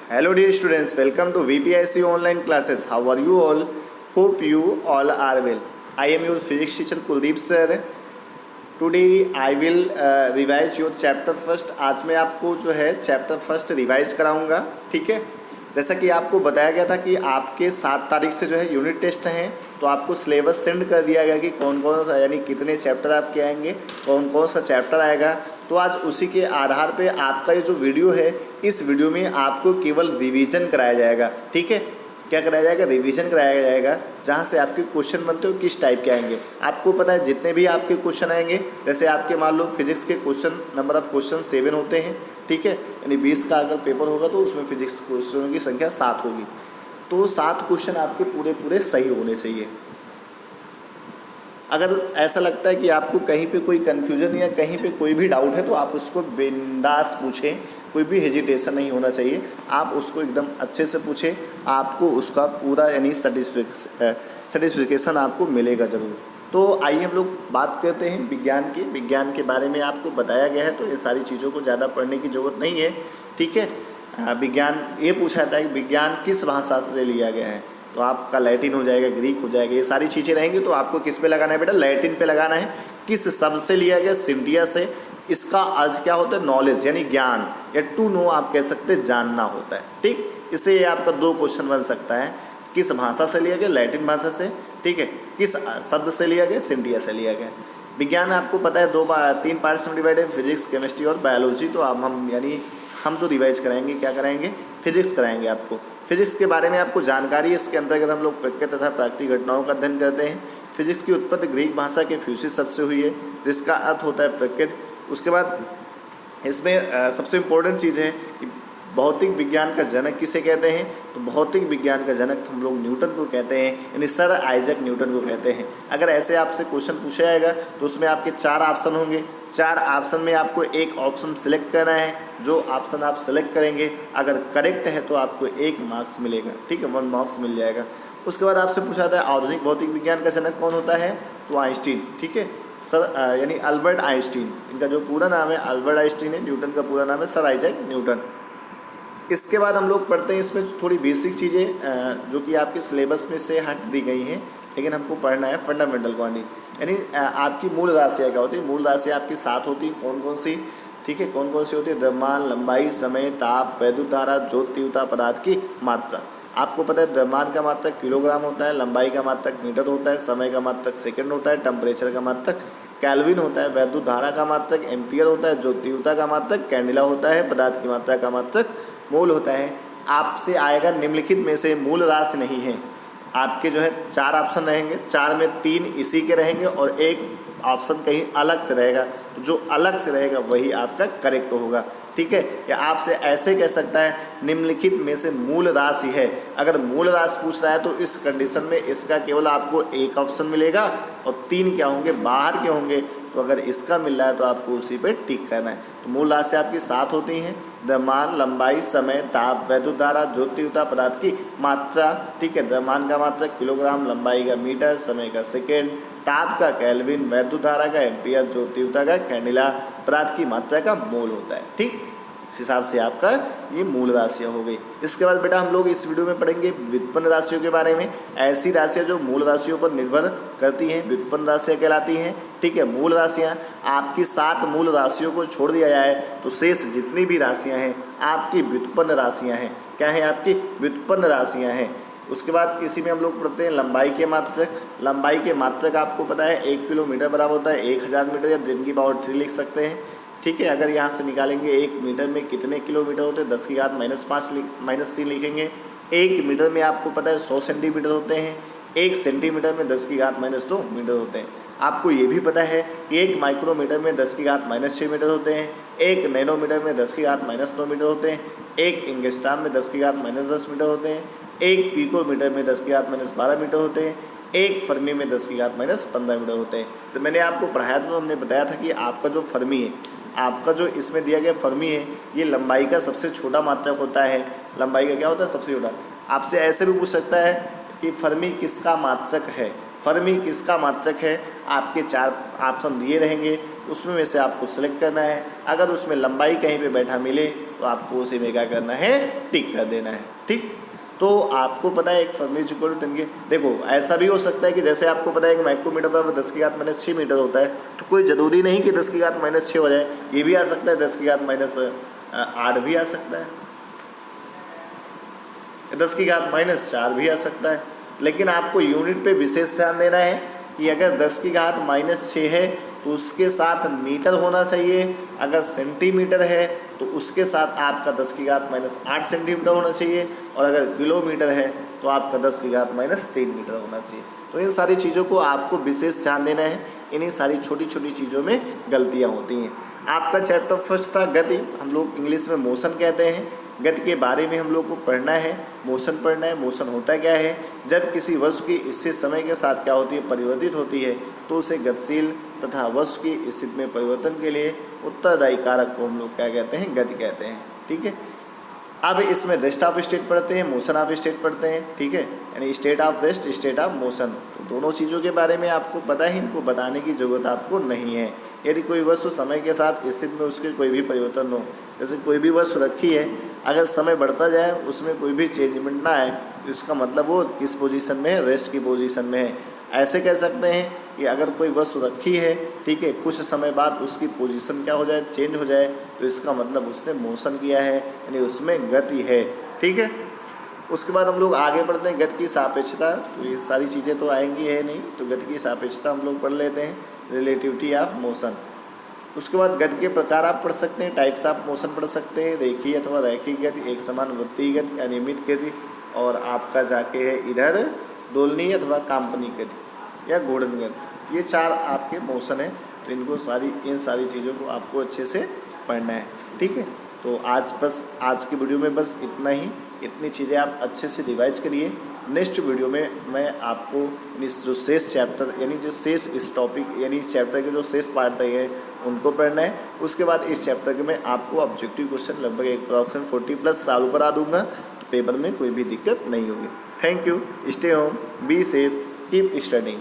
Hello dear students, welcome to VPIC online classes. How are you all? Hope you all are well. I am your physics teacher Kuldeep sir. Today I will revise your chapter first. आज मैं आपको जो है chapter first revise कराऊंगा, ठीक है। जैसा कि आपको बताया गया था कि आपके 7 तारीख से जो है यूनिट टेस्ट हैं, तो आपको सिलेबस सेंड कर दिया गया कि कौन कौन सा यानी कितने चैप्टर आपके आएंगे, कौन कौन सा चैप्टर आएगा। तो आज उसी के आधार पे आपका ये जो वीडियो है, इस वीडियो में आपको केवल रिवीजन कराया जाएगा, ठीक है। क्या कराया जाएगा? रिवीजन कराया जाएगा, जहाँ से आपके क्वेश्चन बनते हो किस टाइप के आएंगे। आपको पता है जितने भी आपके क्वेश्चन आएंगे, जैसे आपके मान लो फिजिक्स के क्वेश्चन नंबर ऑफ क्वेश्चन 7 होते हैं, ठीक है। यानी 20 का अगर पेपर होगा तो उसमें फिजिक्स क्वेश्चनों की संख्या 7 होगी। तो 7 क्वेश्चन आपके पूरे सही होने चाहिए। अगर ऐसा लगता है कि आपको कहीं पे कोई कन्फ्यूजन या कहीं पे कोई भी डाउट है, तो आप उसको बिंदास पूछें, कोई भी हेजिटेशन नहीं होना चाहिए। आप उसको एकदम अच्छे से पूछें, आपको उसका पूरा यानी सर्टिफिकेशन आपको मिलेगा ज़रूर। तो आइए हम लोग बात करते हैं विज्ञान की। विज्ञान के बारे में आपको बताया गया है, तो ये सारी चीज़ों को ज़्यादा पढ़ने की ज़रूरत नहीं है, ठीक है। विज्ञान ये पूछा था कि विज्ञान किस भाषा से लिया गया है, तो आपका लैटिन हो जाएगा, ग्रीक हो जाएगा, ये सारी चीज़ें रहेंगी। तो आपको किस पे लगाना है बेटा? लैटिन पे लगाना है। किस शब्द से लिया गया? सिंटिया से। इसका अर्थ क्या होता है? नॉलेज यानी ज्ञान, या टू नो आप कह सकते हैं, जानना होता है, ठीक। इससे ये आपका 2 क्वेश्चन बन सकता है। किस भाषा से लिया गया? लैटिन भाषा से, ठीक है। किस शब्द से लिया गया? सिंटिया से लिया गया। विज्ञान आपको पता है 3 पार्ट्स में डिवाइड है, फिजिक्स, केमिस्ट्री और बायोलॉजी। तो अब हम जो रिवाइज कराएंगे, क्या कराएंगे? फिजिक्स कराएंगे आपको। फिजिक्स के बारे में आपको जानकारी, इसके अंतर्गत हम लोग प्रकृति तथा प्राकृतिक घटनाओं का अध्ययन करते हैं। फिजिक्स की उत्पत्ति ग्रीक भाषा के फ्यूसिस शब्द से हुई है, जिसका अर्थ होता है प्रकृति। उसके बाद इसमें सबसे इम्पोर्टेंट चीज़ है कि भौतिक विज्ञान का जनक किसे कहते हैं? तो भौतिक विज्ञान का जनक हम लोग न्यूटन को कहते हैं, यानी सर आइजैक न्यूटन को कहते हैं। अगर ऐसे आपसे क्वेश्चन पूछा जाएगा तो उसमें आपके 4 ऑप्शन होंगे। 4 ऑप्शन में आपको एक ऑप्शन सिलेक्ट करना है। जो ऑप्शन आप सेलेक्ट करेंगे अगर करेक्ट है तो आपको 1 मार्क्स मिलेगा, ठीक है, 1 मार्क्स मिल जाएगा। उसके बाद आपसे पूछा था आधुनिक भौतिक विज्ञान का जनक कौन होता है? तो आइंस्टीन, ठीक है, सर यानी अल्बर्ट आइंस्टीन। इनका जो पूरा नाम है अल्बर्ट आइंस्टीन है, न्यूटन का पूरा नाम है सर आइजैक न्यूटन। इसके बाद हम लोग पढ़ते हैं इसमें थोड़ी बेसिक चीज़ें जो कि आपके सिलेबस में से हट दी गई हैं, लेकिन हमको पढ़ना है फंडामेंटल क्वांटिटी। यानी आपकी मूल राशियाँ क्या होती है? मूल राशियाँ आपकी 7 होती हैं। कौन कौन सी? ठीक है, कौन कौन सी होती है? द्रव्यमान, लंबाई, समय, ताप, वैद्युत धारा, ज्योत तीव्रता, पदार्थ की मात्रा। आपको पता है द्रव्यमान का मात्रक किलोग्राम होता है, लंबाई का मात्रक मीटर होता है, समय का मात्रक सेकंड होता है, टेम्परेचर का मात्रक केल्विन होता है, वैद्युत धारा का मात्रक एम्पियर होता है, ज्योत तीव्रता का मात्रक कैंडिला होता है, पदार्थ की मात्रा का मात्रक मोल होता है। आपसे आएगा निम्नलिखित में से मूल राशि नहीं है। आपके जो है 4 ऑप्शन रहेंगे, 4 में 3 इसी के रहेंगे और 1 ऑप्शन कहीं अलग से रहेगा। तो जो अलग से रहेगा वही आपका करेक्ट होगा, ठीक है। या आपसे ऐसे कह सकता है निम्नलिखित में से मूल राशि है। अगर मूल राशि पूछ रहा है तो इस कंडीशन में इसका केवल आपको 1 ऑप्शन मिलेगा और 3 क्या होंगे? बाहर के होंगे। तो अगर इसका मिल रहा है तो आपको उसी पे टिक करना है। तो मूल राशि आपकी 7 होती हैं। द्रव्यमान, लंबाई, समय, ताप, वैद्युत धारा, ज्योत तीव्रता, पदार्थ की मात्रा, ठीक है। द्रव्यमान का मात्रक किलोग्राम, लंबाई का मीटर, समय का सेकेंड, ताप का केल्विन, वैद्युत धारा का एम्पियर, ज्योत तीव्रता का कैंडिला, पदार्थ की मात्रा का मोल होता है, ठीक। इस हिसाब से आपका ये मूल राशियाँ हो गई। इसके बाद बेटा हम लोग इस वीडियो में पढ़ेंगे व्युत्पन्न राशियों के बारे में। ऐसी राशियाँ जो मूल राशियों पर निर्भर करती हैं व्युत्पन्न राशियाँ कहलाती हैं, ठीक है। मूल राशियाँ आपकी 7 मूल राशियों को छोड़ दिया जाए तो शेष जितनी भी राशियाँ हैं आपकी व्युत्पन्न राशियाँ हैं। क्या है? आपकी व्युत्पन्न राशियाँ हैं। उसके बाद इसी में हम लोग पढ़ते हैं लंबाई के मात्रक। लंबाई के मात्रक आपको पता है 1 किलोमीटर बराबर होता है 1000 मीटर, या 10 की पावर 3 लिख सकते हैं, ठीक है। अगर यहाँ से निकालेंगे 1 मीटर में कितने किलोमीटर होते हैं? 10 की घात -3 लिखेंगे। 1 मीटर में आपको पता है 100 सेंटीमीटर होते हैं। 1 सेंटीमीटर में 10 की घात -2 मीटर होते हैं। आपको ये भी पता है कि 1 माइक्रोमीटर में 10 की घात -6 मीटर होते हैं। 1 नैनोमीटर में 10 की घात -9 मीटर होते हैं। 1 एंगस्ट्रॉम में 10 की घात -10 मीटर होते हैं। 1 पिकोमीटर में 10 की घात -12 मीटर होते हैं। 1 फर्मी में 10 की घात -15 मीटर होते हैं। जब मैंने आपको पढ़ाया था तो हमने बताया था कि आपका जो फर्मी है, आपका जो इसमें दिया गया फर्मी है, ये लंबाई का सबसे छोटा मात्रक होता है। लंबाई का क्या होता है? सबसे छोटा। आपसे ऐसे भी पूछ सकता है कि फर्मी किसका मात्रक है, फर्मी किसका मात्रक है, आपके 4 ऑप्शन दिए रहेंगे, उसमें से आपको सेलेक्ट करना है। अगर उसमें लंबाई कहीं पे बैठा मिले तो आपको उसी में क्या करना है, टिक कर देना है। ठीक, तो आपको पता है एक फर्मी इज इक्वल टू 10 के, देखो ऐसा भी हो सकता है कि जैसे आपको पता है कि माइक्रोमीटर पर 10⁻⁻6 मीटर होता है, तो कोई ज़रूरी नहीं कि 10⁻⁻6 हो जाए, ये भी आ सकता है 10⁻⁻8 भी आ सकता है, 10⁻⁻4 भी आ सकता है। लेकिन आपको यूनिट पे विशेष ध्यान देना है कि अगर 10⁻⁻6 है तो उसके साथ मीटर होना चाहिए, अगर सेंटीमीटर है तो उसके साथ आपका 10⁻⁸ सेंटीमीटर होना चाहिए, और अगर किलोमीटर है तो आपका 10⁻³ मीटर होना चाहिए। तो इन सारी चीज़ों को आपको विशेष ध्यान देना है, इन्हीं सारी छोटी छोटी चीज़ों में गलतियाँ होती हैं। आपका चैप्टर फर्स्ट था गति, हम लोग इंग्लिश में मोशन कहते हैं। गति के बारे में हम लोग को पढ़ना है, मोशन पढ़ना है। मोशन होता क्या है, जब किसी वस्तु की स्थिति समय के साथ क्या होती है, परिवर्तित होती है, तो उसे गतिशील तथा वस्तु की स्थिति में परिवर्तन के लिए उत्तरदायी कारक को हम लोग क्या कहते हैं, गति कहते हैं। ठीक है, अब इसमें रेस्ट ऑफ स्टेट पढ़ते हैं, मोशन ऑफ स्टेट पढ़ते हैं। ठीक है, यानी state of rest, state of motion, तो दोनों चीज़ों के बारे में आपको पता है, इनको बताने की ज़रूरत आपको नहीं है। यदि कोई वस्तु समय के साथ स्थिति में उसके कोई भी परिवर्तन हो, जैसे कोई भी वस्तु रखी है, अगर समय बढ़ता जाए उसमें कोई भी चेंजमेंट ना आए, तो इसका मतलब वो किस पोजीशन में है, रेस्ट की पोजीशन में है। ऐसे कह सकते हैं कि अगर कोई वस्तु रखी है, ठीक है, कुछ समय बाद उसकी पोजीशन क्या हो जाए, चेंज हो जाए, तो इसका मतलब उसने मोशन किया है, यानी उसमें गति है। ठीक है, उसके बाद हम लोग आगे पढ़ते हैं गति की सापेक्षता। तो ये सारी चीज़ें तो आएंगी है नहीं, तो गति की सापेक्षता हम लोग पढ़ लेते हैं, रिलेटिविटी ऑफ मोशन। उसके बाद गति के प्रकार आप पढ़ सकते हैं, टाइप्स ऑफ मोशन पढ़ सकते हैं, रेखीय अथवा रैखिक गति, एक समान वृत्तीय गति, अनियमित गति, और आपका जाके है इधर दोलनीय अथवा काल्पनिक गति या घूर्णन गति। ये 4 आपके मोशन है, तो इनको इन सारी चीज़ों को आपको अच्छे से पढ़ना है। ठीक है, तो आज की वीडियो में बस इतना ही, इतनी चीज़ें आप अच्छे से रिवाइज करिए। नेक्स्ट वीडियो में मैं आपको इस जो शेष चैप्टर, यानी जो शेष इस टॉपिक, यानी इस चैप्टर के जो शेष पार्ट रहे हैं उनको पढ़ना है। उसके बाद इस चैप्टर के मैं आपको ऑब्जेक्टिव क्वेश्चन लगभग अप्रॉक्सीमेट 40+ सॉल्व करा दूंगा, तो पेपर में कोई भी दिक्कत नहीं होगी। Thank you, stay home, be safe, keep studying.